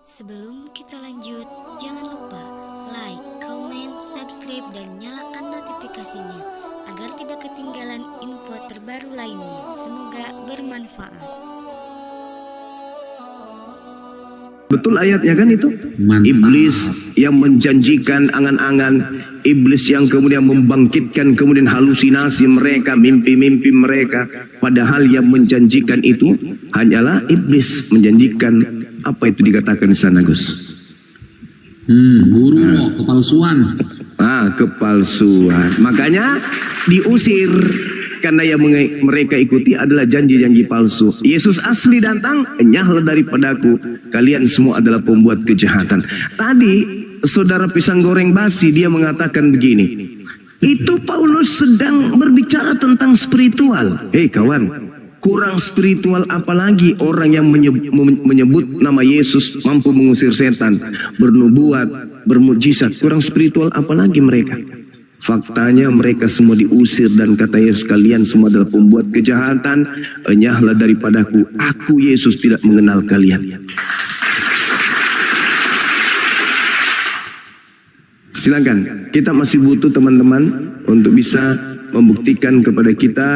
Sebelum kita lanjut, jangan lupa like, comment, subscribe, dan nyalakan notifikasinya agar tidak ketinggalan info terbaru lainnya. Semoga bermanfaat. Betul ayatnya kan itu? Iblis yang menjanjikan angan-angan, iblis yang kemudian membangkitkan kemudian halusinasi mereka, mimpi-mimpi mereka, padahal yang menjanjikan itu hanyalah iblis menjanjikan apa itu dikatakan di sana, Gus? Guru, kepalsuan. Kepalsuan. Makanya diusir. Karena yang mereka ikuti adalah janji-janji palsu. Yesus asli datang, enyahlah daripadaku, kalian semua adalah pembuat kejahatan. Tadi saudara pisang goreng basi dia mengatakan begini, itu Paulus sedang berbicara tentang spiritual. Hei kawan, kurang spiritual apalagi orang yang menyebut nama Yesus mampu mengusir setan, bernubuat, bermujizat. Kurang spiritual apalagi mereka. Faktanya mereka semua diusir dan kata Yesus, kalian semua adalah pembuat kejahatan, enyahlah daripadaku, aku Yesus tidak mengenal kalian. Silakan, kita masih butuh teman-teman untuk bisa membuktikan kepada kita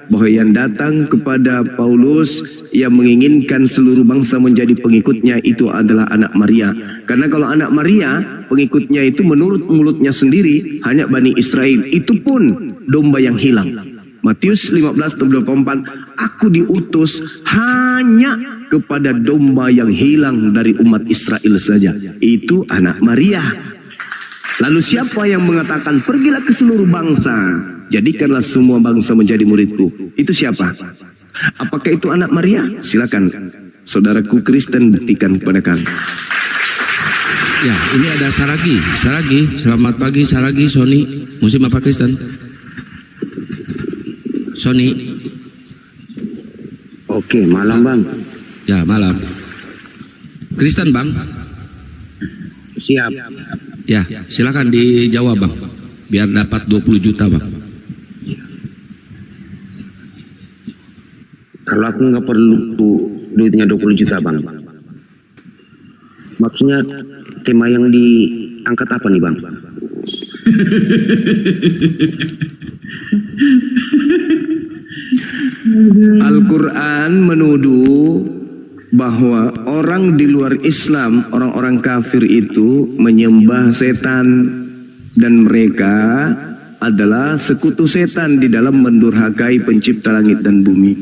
bahwa yang datang kepada Paulus yang menginginkan seluruh bangsa menjadi pengikutnya itu adalah anak Maria. Karena kalau anak Maria pengikutnya itu menurut mulutnya sendiri hanya Bani Israel, itu pun domba yang hilang. Matius 15:24, aku diutus hanya kepada domba yang hilang dari umat Israel saja. Itu anak Maria. Lalu siapa yang mengatakan pergilah ke seluruh bangsa, jadikanlah semua bangsa menjadi muridku? Itu siapa? Apakah itu anak Maria? Silakan saudaraku Kristen buktikan kepada kami. Ya, ini ada Saragi. Selamat pagi Saragi, Sony. Muslim apa Kristen? Sony. Oke, malam bang. Ya, malam. Kristen bang? Siap. Ya, silakan dijawab bang. Biar dapat 20 juta bang. Kalau aku nggak perlu duitnya 20 juta bang. Maksudnya tema yang diangkat apa nih bang? Al-Quran menuduh bahwa orang di luar Islam, orang-orang kafir itu menyembah setan dan mereka adalah sekutu setan di dalam mendurhakai pencipta langit dan bumi.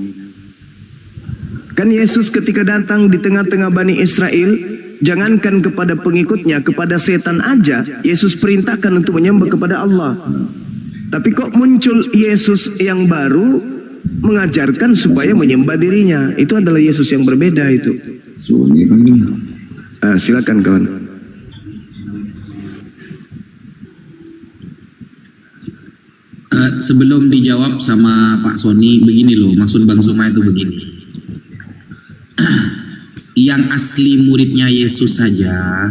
Kan Yesus ketika datang di tengah-tengah Bani Israel, jangankan kepada pengikutnya, kepada setan aja Yesus perintahkan untuk menyembah kepada Allah. Tapi kok muncul Yesus yang baru mengajarkan supaya menyembah dirinya? Itu adalah Yesus yang berbeda itu. Silakan kawan. Sebelum dijawab sama Pak Sony, begini loh, maksud Bang Suma itu begini. Yang asli muridnya Yesus saja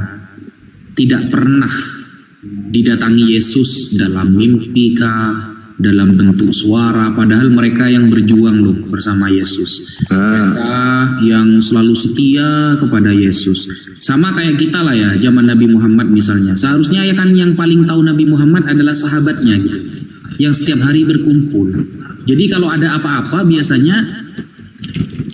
tidak pernah didatangi Yesus dalam mimpi kah, dalam bentuk suara, padahal mereka yang berjuang loh bersama Yesus. Mereka yang selalu setia kepada Yesus. Sama kayak kita lah ya, zaman Nabi Muhammad misalnya. Seharusnya ya kan yang paling tahu Nabi Muhammad adalah sahabatnya gitu, yang setiap hari berkumpul. Jadi kalau ada apa-apa biasanya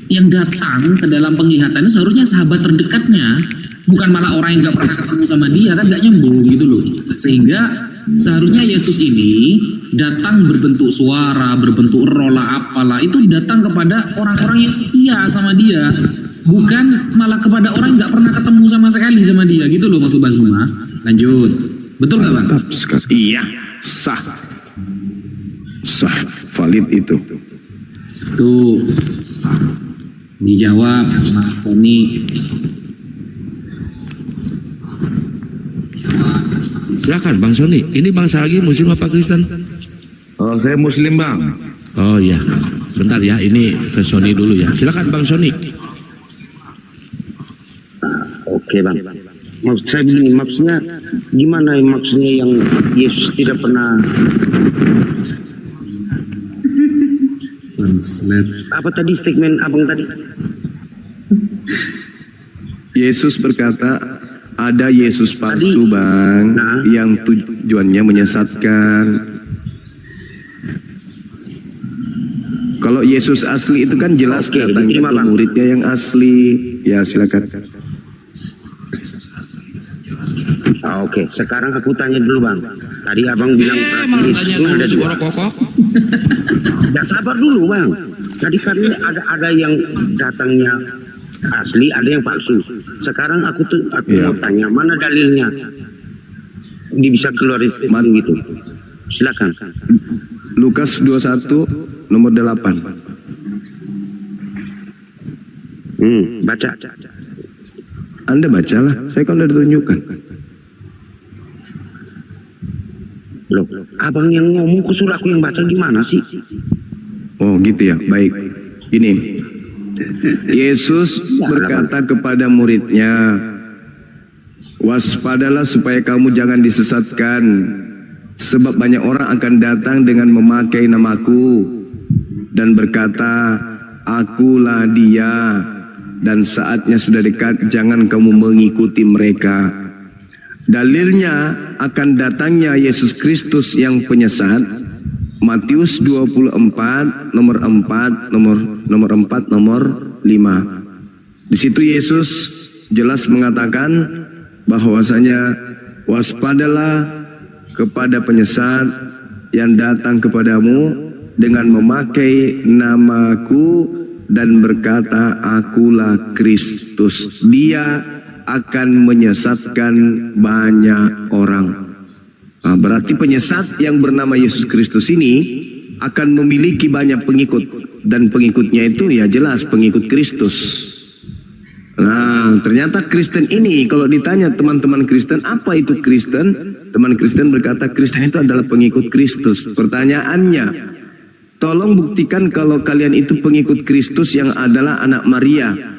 yang datang ke dalam penglihatannya seharusnya sahabat terdekatnya, bukan malah orang yang gak pernah ketemu sama dia, kan gak nyambung gitu loh. Sehingga seharusnya Yesus ini datang berbentuk suara, berbentuk roh lah apalah, itu datang kepada orang-orang yang setia sama dia, bukan malah kepada orang yang gak pernah ketemu sama sekali sama dia gitu loh, maksud Bang Zuma. Lanjut, betul gak Bang? Iya, sah, valid itu. Tuh, dijawab Mas Sony. Silakan Bang Sony. Ini Bang Saragi Muslim apa Kristen? Oh, saya Muslim bang. Oh iya, bentar ya, ini ke Sony dulu ya. Silakan Bang Sony. Oke bang. Maksud saya begini, maksudnya gimana maksudnya yang Yesus tidak pernah apa tadi statement abang tadi? Yesus berkata, ada Yesus palsu bang, yang tujuannya menyesatkan. Kalau Yesus asli itu kan jelas datangnya ke muridnya yang asli. Ya silakan. Oke, sekarang aku tanya dulu bang. Tadi abang bilang Tanya dulu suara kokok. Ya sabar dulu bang. Tadi kan ada yang datangnya asli, ada yang palsu. Sekarang aku mau tanya, mana dalilnya? Dia bisa keluar statement gitu. Silakan. Lukas 21 nomor 8. Baca. Anda bacalah, saya kan udah ditunjukkan. Loh, abang yang ngomong kok suruh aku yang baca gimana sih? Oh gitu ya, baik. Ini Yesus berkata kepada muridnya, waspadalah supaya kamu jangan disesatkan, sebab banyak orang akan datang dengan memakai namaku dan berkata, akulah dia, dan saatnya sudah dekat, jangan kamu mengikuti mereka. Dalilnya akan datangnya Yesus Kristus yang penyesat, Matius 24 nomor 4 nomor 4 nomor 5. Di situ Yesus jelas mengatakan bahwasanya waspadalah kepada penyesat yang datang kepadamu dengan memakai namaku dan berkata, akulah Kristus. Dia akan menyesatkan banyak orang. Nah, berarti penyesat yang bernama Yesus Kristus ini akan memiliki banyak pengikut, dan pengikutnya itu ya jelas pengikut Kristus. Nah, ternyata Kristen ini kalau ditanya teman-teman Kristen, apa itu Kristen? Teman Kristen berkata Kristen itu adalah pengikut Kristus. Pertanyaannya, tolong buktikan kalau kalian itu pengikut Kristus yang adalah anak Maria.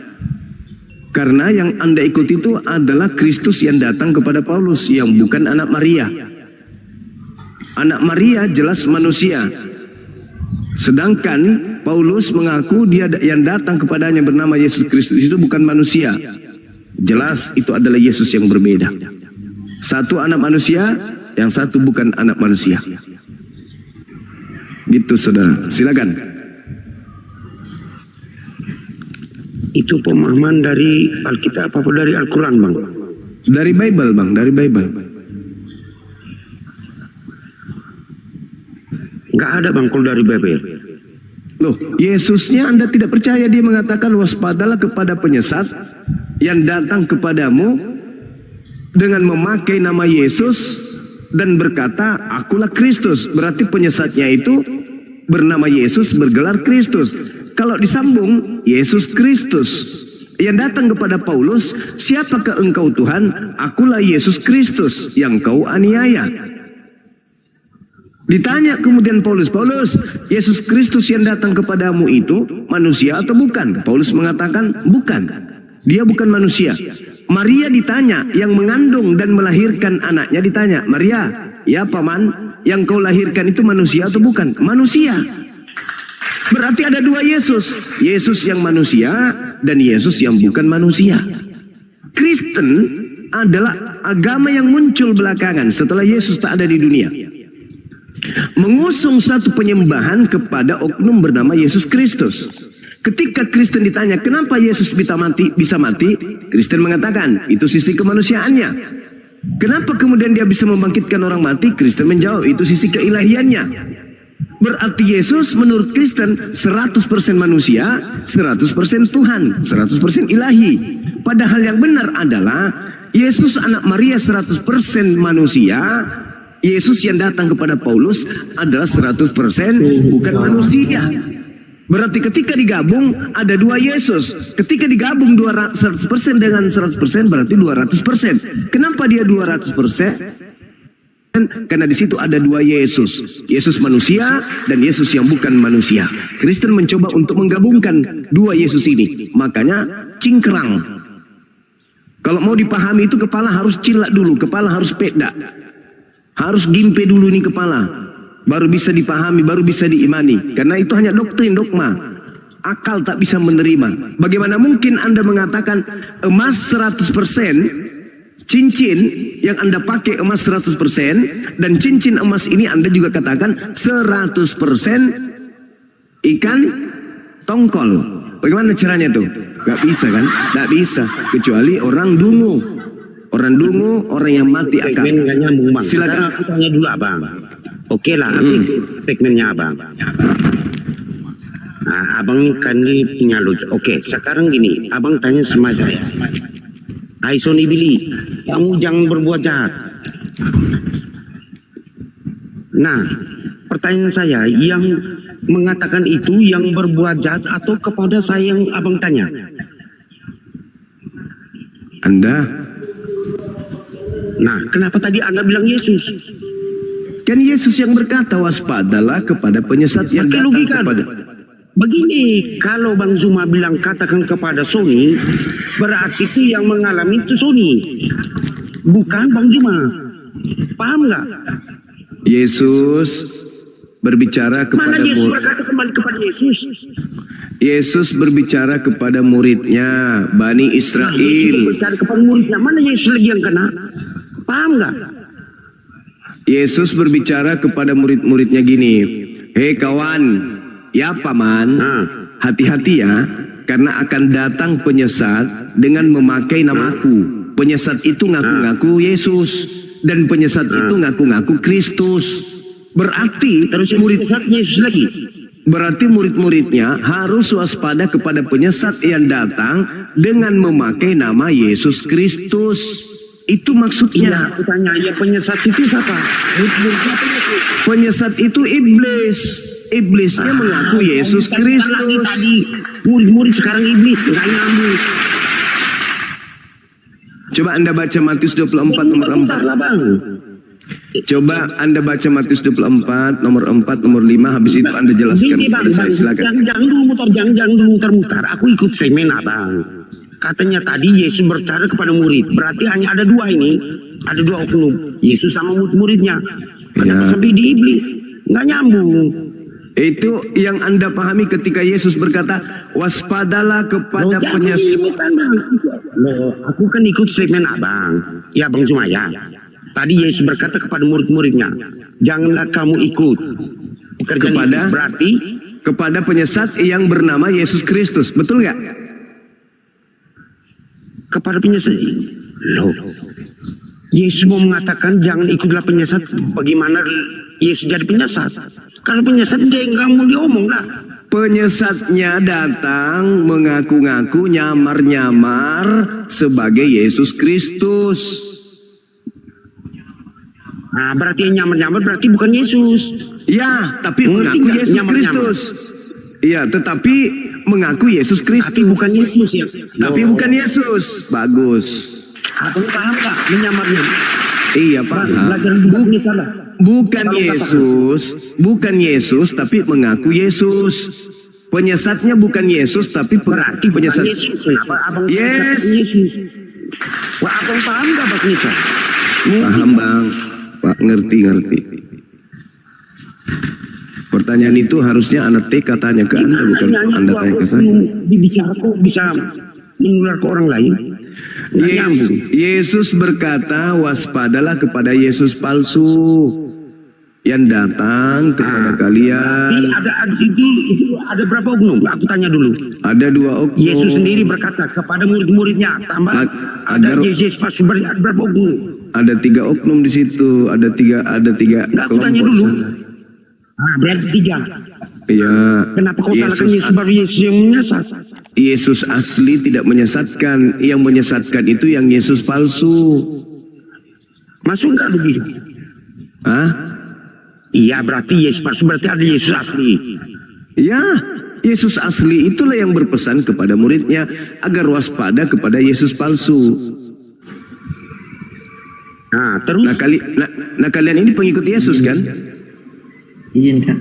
Karena yang Anda ikuti itu adalah Kristus yang datang kepada Paulus, yang bukan anak Maria. Anak Maria jelas manusia. Sedangkan Paulus mengaku dia yang datang kepadanya bernama Yesus Kristus itu bukan manusia. Jelas itu adalah Yesus yang berbeda. Satu anak manusia, yang satu bukan anak manusia. Gitu saudara, silakan. Itu pemahaman dari Alkitab apa dari Al-Quran bang? Dari Bible bang, dari Bible. Nggak ada bang kalau dari Bible. Loh, Yesusnya Anda tidak percaya, dia mengatakan waspadalah kepada penyesat yang datang kepadamu dengan memakai nama Yesus dan berkata, akulah Kristus. Berarti penyesatnya itu bernama Yesus, bergelar Kristus. Kalau disambung, Yesus Kristus yang datang kepada Paulus, siapakah engkau Tuhan? Akulah Yesus Kristus yang kau aniaya. Ditanya kemudian Paulus, Yesus Kristus yang datang kepadamu itu manusia atau bukan? Paulus mengatakan bukan, dia bukan manusia. Maria ditanya, yang mengandung dan melahirkan anaknya ditanya, Maria, ya paman, yang kau lahirkan itu manusia atau bukan? Manusia. Berarti ada dua Yesus, Yesus yang manusia dan Yesus yang bukan manusia. Kristen adalah agama yang muncul belakangan setelah Yesus tak ada di dunia, mengusung satu penyembahan kepada oknum bernama Yesus Kristus. Ketika Kristen ditanya kenapa Yesus bisa mati, Kristen mengatakan itu sisi kemanusiaannya. Kenapa kemudian dia bisa membangkitkan orang mati? Kristen menjawab itu sisi keilahiannya. Berarti Yesus menurut Kristen 100% manusia, 100% Tuhan, 100% ilahi. Padahal yang benar adalah Yesus anak Maria 100% manusia. Yesus yang datang kepada Paulus adalah 100% bukan manusia. Berarti ketika digabung ada dua Yesus. Ketika digabung 100% dengan 100% berarti 200%. Kenapa dia 200%? Karena di situ ada dua Yesus. Yesus manusia dan Yesus yang bukan manusia. Kristen mencoba untuk menggabungkan dua Yesus ini. Makanya cingkrang. Kalau mau dipahami itu kepala harus cilak dulu, kepala harus peda. Harus gimpe dulu nih kepala, baru bisa dipahami, baru bisa diimani. Karena itu hanya doktrin, dogma. Akal tak bisa menerima. Bagaimana mungkin Anda mengatakan emas 100%, cincin yang Anda pakai emas 100%, dan cincin emas ini Anda juga katakan 100% ikan tongkol. Bagaimana caranya tuh? Gak bisa kan? Gak bisa. Kecuali orang dungu. Orang dungu, orang yang mati akal. Segmen gak nyambung, Bang. Silakan. Sekarang aku tanya dulu, Abang. Oke lah, aku ikut segmennya Abang. Nah, Abang kan ini punya logik. Oke, sekarang gini, Abang tanya sama saya. Hai Sony Billy, kamu jangan berbuat jahat. Nah, pertanyaan saya, yang mengatakan itu yang berbuat jahat atau kepada saya yang Abang tanya? Anda, Nah, kenapa tadi Anda bilang Yesus? kan Yesus yang berkata waspadalah kepada penyesat yang Pakai datang logika. kepada. Begini, kalau Bang Zuma bilang katakan kepada Sony, berarti itu yang mengalami itu Sony, bukan Bang Zuma. Paham nggak? Yesus berbicara Mana kepada Yesus berkata kembali kepada Yesus? Yesus berbicara kepada muridnya Bani Yesus Israel. berbicara kepada muridnya. Mana Yesus lagi yang kena? Paham nggak? Yesus berbicara kepada murid-muridnya gini, hei kawan, ya paman, hati-hati ya, karena akan datang penyesat dengan memakai namaku. Penyesat itu ngaku-ngaku Yesus, dan penyesat itu ngaku-ngaku Kristus. Berarti Terus yang penyesat Yesus lagi. Berarti murid-muridnya harus waspada kepada penyesat yang datang dengan memakai nama Yesus Kristus. Itu Iya, maksudnya. aku tanya, ya penyesat itu siapa? Penyesat itu iblis. Iblisnya mengaku Yesus Bukan lagi Kristus. tadi murid-murid sekarang iblis, nggak nyambung. Coba Anda baca Matius 24 nomor 4. Bentar lah, Bang. Coba Anda baca Matius 24 nomor 4 nomor 5, habis itu Anda jelaskan Gini, Bang, kepada saya, silakan. jangan dulu muter-muter. Aku ikut segmen Abang. Katanya tadi Yesus berbicara kepada murid. Berarti hanya ada dua ini. Ada dua oknum. Yesus sama murid-muridnya. Kenapa Ya. sampai di iblis? Nggak nyambung. Itu yang Anda pahami ketika Yesus berkata, waspadalah kepada Loh, penyesat. bukan, Bang. Loh, aku kan ikut segmen Abang. Ya, Bang Zumaya. Tadi Yesus berkata kepada murid-muridnya, janganlah kamu ikut pekerjaan Kepada? itu. Berarti Kepada penyesat yang bernama Yesus Kristus. Betul nggak? kepada penyesat. Loh, Yesus mau mengatakan jangan ikutlah penyesat. Bagaimana Yesus jadi penyesat? Kalau penyesat dia nggak mau diomong lah. Penyesatnya datang mengaku-ngaku nyamar-nyamar sebagai Yesus Kristus. Nah, berarti yang nyamar-nyamar berarti bukan Yesus. Ya, tapi Ngerti mengaku nggak Yesus nyamar-nyamar? Kristus. Iya, tetapi mengaku Yesus Kristus. Tapi bukan Yesus ya. Tapi bukan Yesus. Bagus. Abang paham nggak menyamarnya? Iya, paham. Pelajaran buku ini salah. Bukan Yesus, tapi mengaku Yesus. Penyesatnya bukan Yesus, tapi Berarti bukan penyesat. Yesus. Kenapa abang Yes. katakan Yesus? Wah, abang paham nggak Bang Nisa? Paham bang, Pak, ngerti. Pertanyaan itu harusnya anak TK tanya ke Anda, bukan Anda tanya ke saya. Dibicara kok bisa menular ke orang lain? Nggak nyambung. Yesus berkata, waspadalah kepada Yesus palsu yang datang kepada Jadi kalian. ada itu ada berapa oknum? Aku tanya dulu. Ada dua oknum. Yesus sendiri berkata kepada murid-muridnya, tambah ada Yesus pas ada berapa oknum? Ada 3 oknum di situ. Ada tiga Nggak, aku tanya kelompok dulu. sana. Nah, berarti 3. Iya. Kenapa kau salahkan Yesus baru Yesus yang menyesat? Yesus asli tidak menyesatkan. Yang menyesatkan itu yang Yesus palsu. Masuk nggak begitu? Hah? Iya, berarti Yesus palsu berarti ada Yesus asli. Ya, Yesus asli itulah yang berpesan kepada muridnya agar waspada kepada Yesus palsu. Nah, terus Nah, kalian ini pengikut Yesus kan? Izin Kak.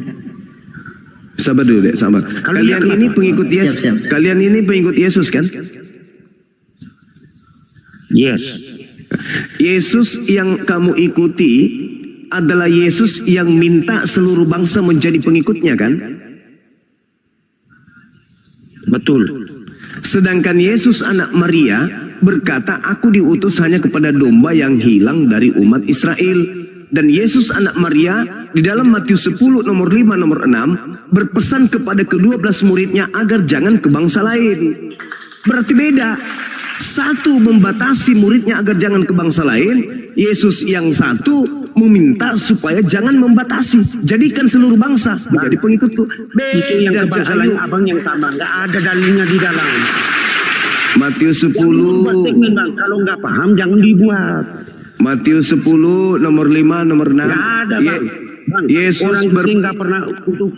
Sabar dulu deh, sabar. Kalian ini pengikut Yesus. Siap. Kalian ini pengikut Yesus kan? yes. Yesus yang kamu ikuti adalah Yesus yang minta seluruh bangsa menjadi pengikutnya kan? Betul. Sedangkan Yesus anak Maria berkata, aku diutus hanya kepada domba yang hilang dari umat Israel. Dan Yesus anak Maria di dalam Matius 10 nomor 5 nomor 6 berpesan kepada ke-12 muridnya agar jangan ke bangsa lain. Berarti beda. Satu membatasi muridnya agar jangan ke bangsa lain. Yesus yang satu meminta supaya jangan membatasi. Jadikan seluruh bangsa menjadi pengikutku. Itu yang ke bangsa lain, abang yang sama. Nggak ada dalilnya di dalam. Matius 10. Buat segmen, Bang. Kalau nggak paham jangan dibuat. Matius 10 nomor 5 nomor 6. Nggak ada, Bang. Bang, orang Kristen nggak pernah untuk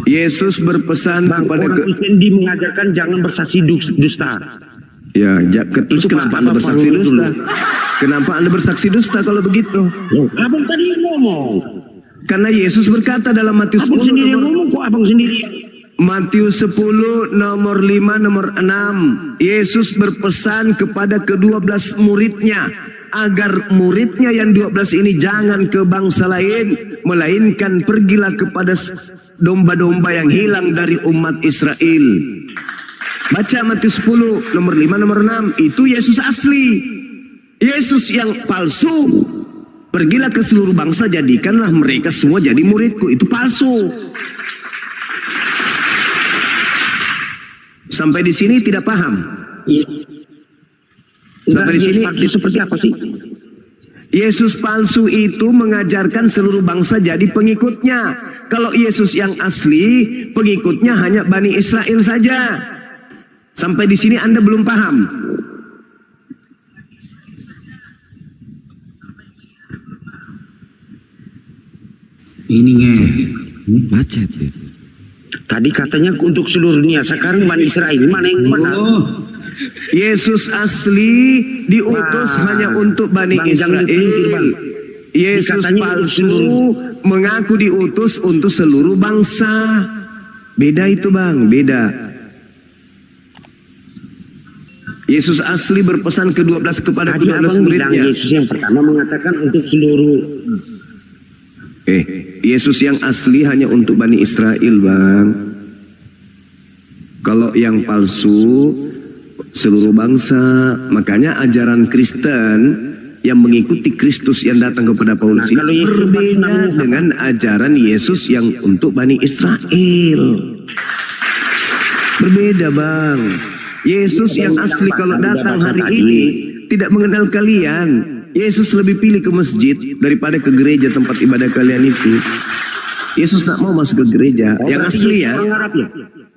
Yesus berpesan Bang, kepada orang Kristen mengajarkan jangan bersaksi dusta. Ya, terus Itu kenapa apa Anda bersaksi dulu? dusta? Kenapa Anda bersaksi dusta kalau begitu? Loh, abang tadi ngomong. Karena Yesus berkata dalam Matius Abang 10 sendiri yang nomor ngomong kok abang sendiri. Matius 10 nomor 5 nomor 6. Yesus berpesan kepada ke-12 muridnya agar muridnya yang 12 ini jangan ke bangsa lain, melainkan pergilah kepada domba-domba yang hilang dari umat Israel. Baca Matius 10 nomor 5 nomor 6. Itu Yesus asli. Yesus yang palsu, pergilah ke seluruh bangsa, jadikanlah mereka semua jadi muridku. Itu palsu. Sampai di sini tidak paham. Sampai di sini seperti apa sih? Yesus palsu itu mengajarkan seluruh bangsa jadi pengikutnya. Kalau Yesus yang asli, pengikutnya hanya Bani Israel saja. Sampai di sini Anda belum paham. Ini Macet ya. Tadi katanya untuk seluruh dunia. Sekarang Bani Israel mana yang benar? Yesus asli diutus hanya untuk Bani Bang, jangan Israel. dipelintir, Bang. Yesus Dikatanya palsu seluruh. mengaku diutus untuk seluruh bangsa. Beda itu Bang, beda. Yesus asli berpesan ke-12 kepada Tadi abang ke-12 bilang muridnya. Yesus yang pertama mengatakan untuk seluruh. Yesus yang asli hanya untuk Bani Israel Bang. Kalau yang palsu seluruh bangsa. Makanya ajaran Kristen yang mengikuti Kristus yang datang kepada Paulus ini berbeda dengan ajaran Yesus yang untuk Bani Israel. Berbeda Bang. Yesus yang asli kalau datang hari ini tidak mengenal kalian. Yesus lebih pilih ke masjid daripada ke gereja tempat ibadah kalian itu. Yesus tak mau masuk ke gereja. Yang asli ya. Orang Arab ya?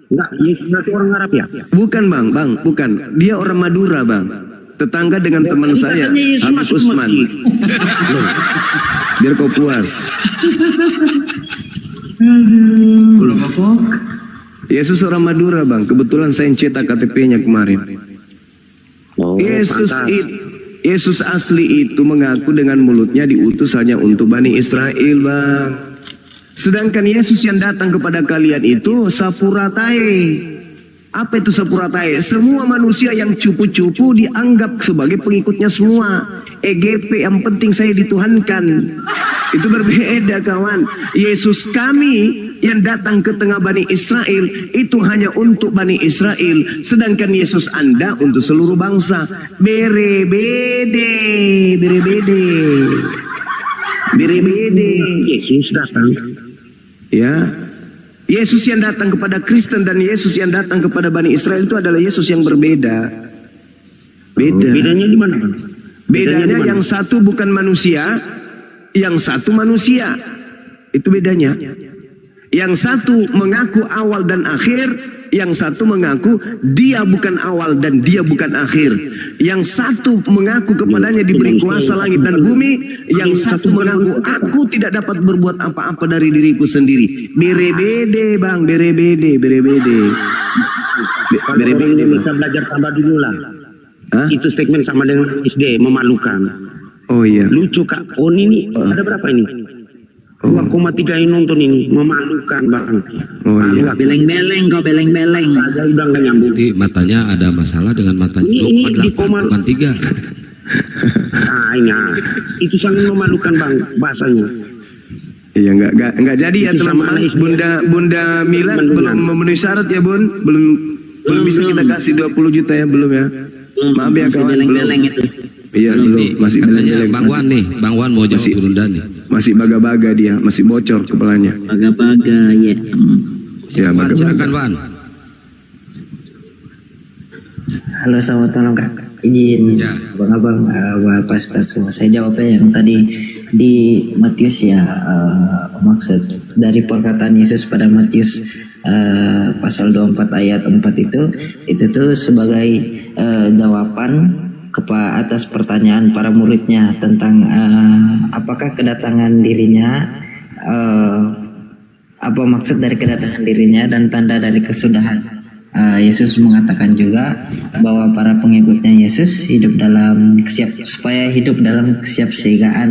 Enggak, Yesus berarti orang Arab ya? Bukan Bang, bukan. Dia orang Madura Bang. Tetangga dengan teman saya, Habib Usman. Biar kau puas. Yesus orang Madura Bang. Kebetulan saya cetak KTP-nya kemarin. Oh, Yesus asli itu mengaku dengan mulutnya diutus hanya untuk Bani Israel Bang. Sedangkan Yesus yang datang kepada kalian itu sapuratai. Apa itu sapuratai? Semua manusia yang cupu-cupu dianggap sebagai pengikutnya semua. EGP, yang penting saya dituhankan. Itu berbeda kawan. Yesus kami yang datang ke tengah Bani Israel itu hanya untuk Bani Israel. Sedangkan Yesus Anda untuk seluruh bangsa. Berebede. Yesus datang. Ya, Yesus yang datang kepada Kristen dan Yesus yang datang kepada Bani Israel itu adalah Yesus yang berbeda. Beda. Bedanya di mana? Bedanya yang satu bukan manusia, yang satu manusia. Itu bedanya. Yang satu mengaku awal dan akhir, yang satu mengaku dia bukan awal dan dia bukan akhir. Yang satu mengaku kepadanya diberi kuasa langit dan bumi, yang satu mengaku aku tidak dapat berbuat apa-apa dari diriku sendiri. Berebede Bang, berebede. Kalau orang bisa belajar tambah dulu lah. Hah? Itu statement sama dengan SD, memalukan. Oh iya. Lucu Kak. Oh ini ada berapa ini? 2,3 yang nonton ini, memalukan Bang. Oh iya. Beleng-beleng kau beleng-beleng. Aja udah nggak nyambung. Jadi matanya ada masalah dengan matanya. Ini 2,8 bukan 3. Nah, itu sangat memalukan Bang bahasanya. Iya, nggak jadi ya Itu sama teman-teman. anak istri. Bunda Mila belum memenuhi syarat ya Bun, belum bisa kita kasih 20 juta ya, belum ya. Maaf ya masih kawan, beleng-beleng itu. Iya belum, Nih, masih katanya beleng-beleng, Bang Wan nih, Bang Wan mau jawab Masih- Burunda nih. masih baga-baga dia, masih bocor kepalanya. Baga-baga ya. Ya Wan, baga-baga. silakan Wan. Halo, selamat malam Kak. Izin Ya. abang-abang, Bapak Ustaz semua. Saya jawabnya yang tadi di Matius ya, maksud dari perkataan Yesus pada Matius pasal 24 ayat 4 itu tuh sebagai jawaban atas pertanyaan para muridnya tentang apakah kedatangan dirinya, apa maksud dari kedatangan dirinya dan tanda dari kesudahan. Yesus mengatakan juga bahwa para pengikutnya Yesus supaya hidup dalam kesiapsiagaan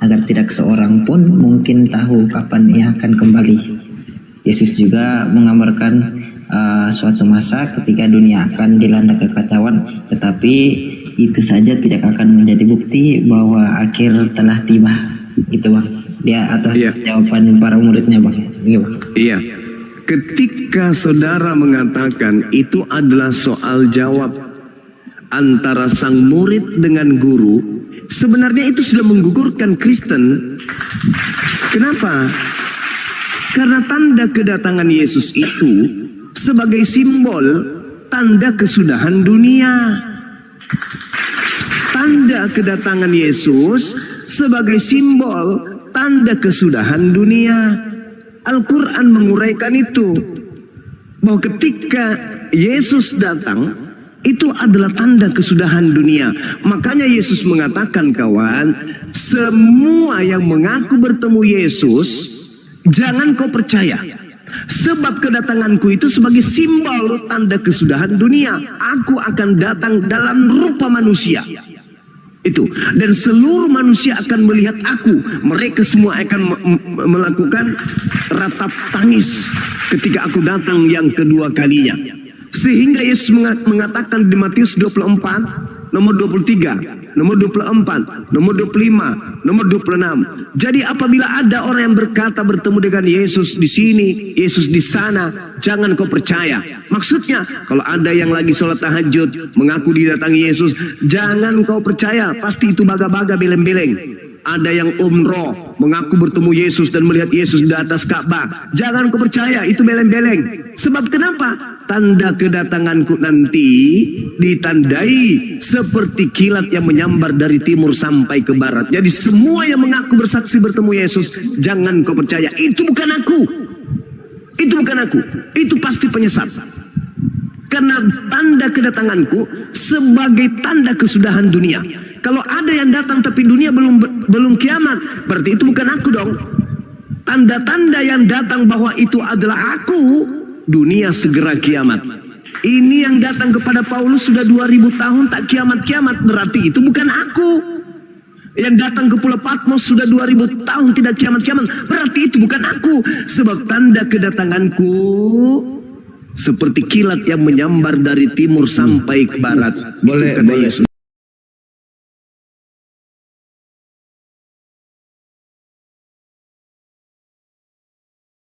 agar tidak seorang pun mungkin tahu kapan ia akan kembali. Yesus juga menggambarkan suatu masa ketika dunia akan dilanda kekacauan, tetapi itu saja tidak akan menjadi bukti bahwa akhir telah tiba. Gitu Bang. Dia atas Iya. jawaban para muridnya Bang. Iya Bang. Iya. Ketika saudara mengatakan itu adalah soal jawab antara sang murid dengan guru, sebenarnya itu sudah menggugurkan Kristen. Kenapa? Karena tanda kedatangan Yesus itu sebagai simbol tanda kesudahan dunia. Tanda kedatangan Yesus sebagai simbol tanda kesudahan dunia. Al-Quran menguraikan itu, bahwa ketika Yesus datang itu adalah tanda kesudahan dunia. Makanya Yesus mengatakan, kawan, semua yang mengaku bertemu Yesus jangan kau percaya, sebab kedatanganku itu sebagai simbol tanda kesudahan dunia. Aku akan datang dalam rupa manusia. Itu, dan seluruh manusia akan melihat aku. Mereka semua akan melakukan ratap tangis ketika aku datang yang kedua kalinya. Sehingga Yesus mengatakan di Matius 24 nomor 23, nomor 24, nomor 25, nomor 26. Jadi apabila ada orang yang berkata bertemu dengan Yesus di sini, Yesus di sana, jangan kau percaya. Maksudnya kalau ada yang lagi sholat tahajud mengaku didatangi Yesus, jangan kau percaya, pasti itu baga-baga beleng-beleng. Ada yang umroh mengaku bertemu Yesus dan melihat Yesus di atas Ka'bah, jangan kau percaya, itu beleng-beleng. Sebab kenapa? Tanda kedatanganku nanti ditandai seperti kilat yang menyambar dari timur sampai ke barat. Jadi semua yang mengaku bersaksi bertemu Yesus, jangan kau percaya, itu bukan aku. Itu bukan aku, itu pasti penyesat. Karena tanda kedatanganku sebagai tanda kesudahan dunia. Kalau ada yang datang tapi dunia belum kiamat, berarti itu bukan aku dong. Tanda-tanda yang datang bahwa itu adalah aku, dunia segera kiamat. Ini yang datang kepada Paulus sudah 2000 tahun tak kiamat-kiamat, berarti itu bukan aku. Yang datang ke Pulau Patmos sudah 2000 tahun tidak kiamat-kiamat, berarti itu bukan aku. Sebab tanda kedatanganku seperti kilat yang menyambar dari timur sampai ke barat. Boleh, Kata boleh. Yesus.